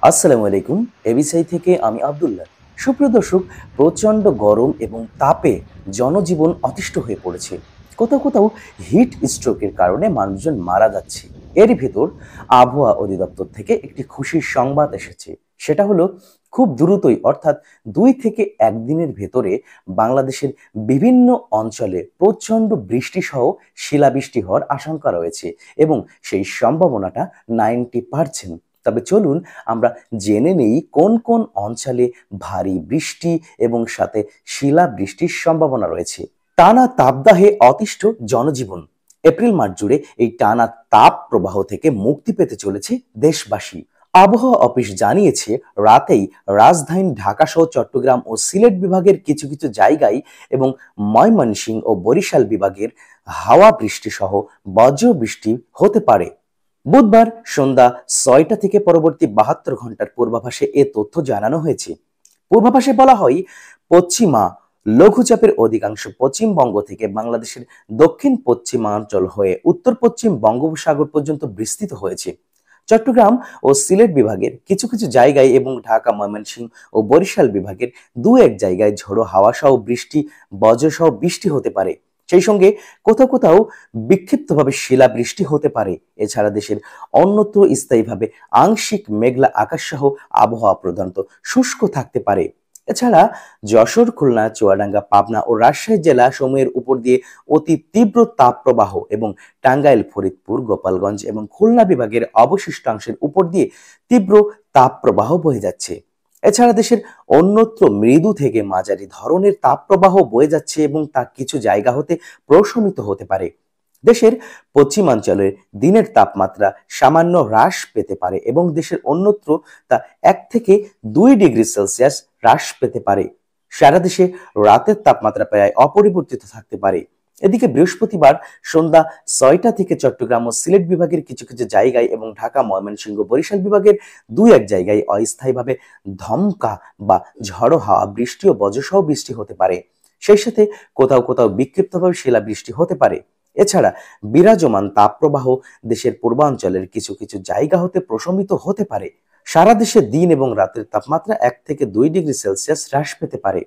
আসসালামু আলাইকুম। এবিসাই থেকে আমি আব্দুল্লাহ। সুপ্রিয় দর্শক, প্রচণ্ড গরম এবং তাপে জনজীবন অতিষ্ঠ হয়ে পড়েছে। কোথাও কোথাও হিট স্ট্রোকের কারণে মানুষজন মারা যাচ্ছে। এরই ভেতর আবহাওয়া অধিদপ্তর থেকে একটি খুশির সংবাদ এসেছে। সেটা হলো, খুব দ্রুতই অর্থাৎ 2 থেকে 1 দিনের ভেতরে বাংলাদেশের বিভিন্ন অঞ্চলে প্রচণ্ড বৃষ্টিসহ শিলাবৃষ্টি হওয়ার আশঙ্কা রয়েছে এবং সেই সম্ভাবনাটা 90%। তবে চলুন আমরা জেনে নেই কোন কোন অঞ্চলে ভারী বৃষ্টি এবং সাথে শিলাবৃষ্টির সম্ভাবনা রয়েছে। টানা তাপদাহে অতিষ্ঠ জনজীবন। এপ্রিল মাস জুড়ে এই টানা তাপ প্রবাহ থেকে মুক্তি পেতে চলেছে দেশবাসী। আবহাওয়া অফিস জানিয়েছে, রাতেই রাজধানী ঢাকা সহ চট্টগ্রাম ও সিলেট বিভাগের কিছু কিছু জায়গায় এবং ময়মনসিংহ ও বরিশাল বিভাগের হাওয়া বৃষ্টি সহ বজ্র বৃষ্টি হতে পারে। বুধবার সন্ধ্যা 6টা থেকে পরবর্তী 72 ঘন্টার পূর্বাভাসে এ তথ্য জানানো হয়েছে। পূর্বাভাসে বলা হয়, পশ্চিমা লঘুচাপের অধিকাংশ পশ্চিমবঙ্গ থেকে বাংলাদেশের দক্ষিণ পশ্চিমাঞ্চল হয়ে উত্তর পশ্চিম বঙ্গোপসাগর পর্যন্ত বিস্তৃত হয়েছে। চট্টগ্রাম ও সিলেট বিভাগের কিছু কিছু জায়গায় এবং ঢাকা, ময়মনসিংহ ও বরিশাল বিভাগের 2-1 জায়গায় ঝোড়ো হাওয়া সহ বৃষ্টি, বজ্রসহ বৃষ্টি হতে পারে। সেই সঙ্গে কোথাও কোথাও বিক্ষিপ্তভাবে শিলাবৃষ্টি হতে পারে। এছাড়া দেশের অন্যত্র স্থায়ীভাবে আংশিক মেঘলা আকাশ সহ আবহাওয়া প্রধানত শুষ্ক থাকতে পারে। এছাড়া যশোর, খুলনা, চুয়াডাঙ্গা, পাবনা ও রাজশাহী জেলা সমূহের উপর দিয়ে অতি তীব্র তাপপ্রবাহ এবং টাঙ্গাইল, ফরিদপুর, গোপালগঞ্জ এবং খুলনা বিভাগের অবশিষ্টাংশের উপর দিয়ে তীব্র তাপপ্রবাহ বয়ে যাচ্ছে। এছাড়া দেশের অন্যত্র মৃদু থেকে মাঝারি ধরনের তাপপ্রবাহ বয়ে যাচ্ছে এবং তা কিছু জায়গা হতে প্রশমিত হতে পারে। দেশের পশ্চিমাঞ্চলের দিনের তাপমাত্রা সামান্য হ্রাস পেতে পারে এবং দেশের অন্যত্র তা 1 থেকে 2 ডিগ্রি সেলসিয়াস হ্রাস পেতে পারে। সারা দেশে রাতের তাপমাত্রা প্রায় অপরিবর্তিত থাকতে পারে। এদিকে বৃহস্পতিবার সন্ধ্যা 6টা থেকে চট্টগ্রাম ও সিলেট বিভাগের কিছু কিছু জায়গায় এবং ঢাকা, ময়মনসিংহ, বরিশাল বিভাগের 2-1 জায়গায় অস্থায়ীভাবে ধমকা বা ঝড়ো হাওয়া, বৃষ্টি ও বজ্রসহ বৃষ্টি হতে পারে। সেই সাথে কোথাও কোথাও বিক্ষিপ্তভাবে শিলাবৃষ্টি হতে পারে। এছাড়া বিরাজমান তাপপ্রবাহ দেশের পূর্বাঞ্চলের কিছু কিছু জায়গা হতে প্রশমিত হতে পারে। সারা দেশে দিন এবং রাতের তাপমাত্রা 1 থেকে 2 ডিগ্রি সেলসিয়াস হ্রাস পেতে পারে।